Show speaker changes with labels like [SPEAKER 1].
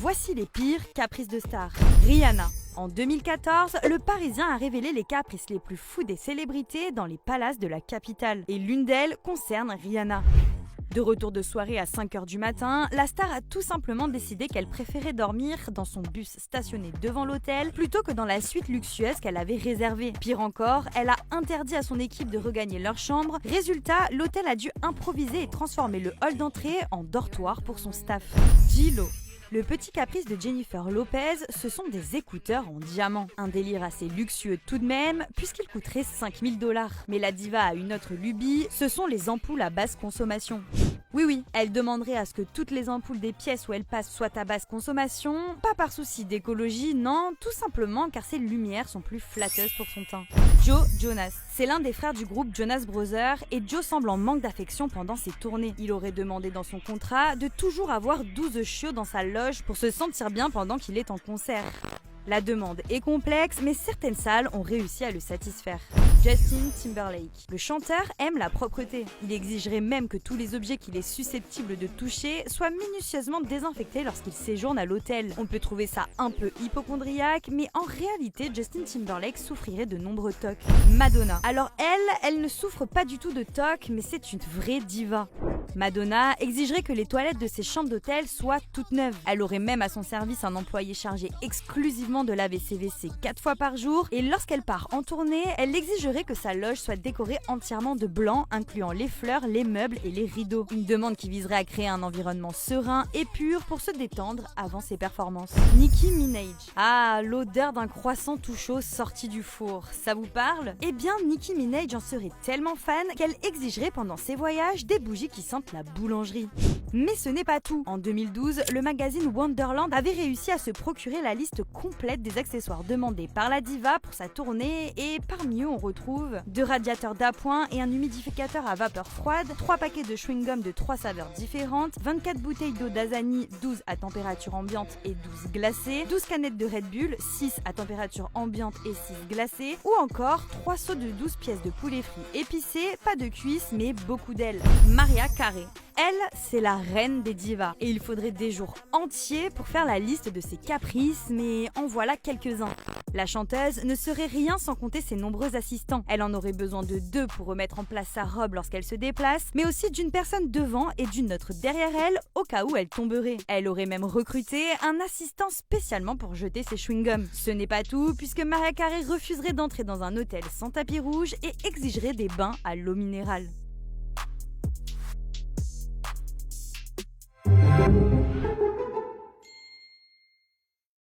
[SPEAKER 1] Voici les pires caprices de stars. Rihanna. En 2014, le Parisien a révélé les caprices les plus fous des célébrités dans les palaces de la capitale. Et l'une d'elles concerne Rihanna. De retour de soirée à 5h du matin, la star a tout simplement décidé qu'elle préférait dormir dans son bus stationné devant l'hôtel plutôt que dans la suite luxueuse qu'elle avait réservée. Pire encore, elle a interdit à son équipe de regagner leur chambre. Résultat, l'hôtel a dû improviser et transformer le hall d'entrée en dortoir pour son staff. J-Lo. Le petit caprice de Jennifer Lopez, ce sont des écouteurs en diamant. Un délire assez luxueux tout de même, puisqu'ils coûteraient 5 000 $. Mais la diva a une autre lubie, ce sont les ampoules à basse consommation. Oui, elle demanderait à ce que toutes les ampoules des pièces où elle passe soient à basse consommation, pas par souci d'écologie, non, tout simplement car ces lumières sont plus flatteuses pour son teint. Joe Jonas. C'est l'un des frères du groupe Jonas Brothers et Joe semble en manque d'affection pendant ses tournées. Il aurait demandé dans son contrat de toujours avoir 12 chiots dans sa loge pour se sentir bien pendant qu'il est en concert. La demande est complexe, mais certaines salles ont réussi à le satisfaire. Justin Timberlake. Le chanteur aime la propreté. Il exigerait même que tous les objets qu'il est susceptible de toucher soient minutieusement désinfectés lorsqu'il séjourne à l'hôtel. On peut trouver ça un peu hypocondriaque, mais en réalité, Justin Timberlake souffrirait de nombreux tocs. Madonna. Alors elle ne souffre pas du tout de tocs, mais c'est une vraie diva. Madonna exigerait que les toilettes de ses chambres d'hôtel soient toutes neuves. Elle aurait même à son service un employé chargé exclusivement de laver ses WC 4 fois par jour, et lorsqu'elle part en tournée, elle exigerait que sa loge soit décorée entièrement de blanc, incluant les fleurs, les meubles et les rideaux. Une demande qui viserait à créer un environnement serein et pur pour se détendre avant ses performances. Nicki Minaj. Ah, l'odeur d'un croissant tout chaud sorti du four, ça vous parle? Eh bien, Nicki Minaj en serait tellement fan qu'elle exigerait pendant ses voyages des bougies qui sentent la boulangerie. Mais ce n'est pas tout. En 2012, le magazine Wonderland avait réussi à se procurer la liste complète des accessoires demandés par la diva pour sa tournée, et parmi eux on retrouve 2 radiateurs d'appoint et un humidificateur à vapeur froide, 3 paquets de chewing-gum de 3 saveurs différentes, 24 bouteilles d'eau d'Asani, 12 à température ambiante et 12 glacées, 12 canettes de Red Bull, 6 à température ambiante et 6 glacées, ou encore 3 seaux de 12 pièces de poulet frit épicé, pas de cuisses mais beaucoup d'ailes. Mariah Carey. Elle, c'est la reine des divas, et il faudrait des jours entiers pour faire la liste de ses caprices, mais en voilà quelques-uns. La chanteuse ne serait rien sans compter ses nombreux assistants. Elle en aurait besoin de 2 pour remettre en place sa robe lorsqu'elle se déplace, mais aussi d'une personne devant et d'une autre derrière elle au cas où elle tomberait. Elle aurait même recruté un assistant spécialement pour jeter ses chewing-gums. Ce n'est pas tout, puisque Mariah Carey refuserait d'entrer dans un hôtel sans tapis rouge et exigerait des bains à l'eau minérale.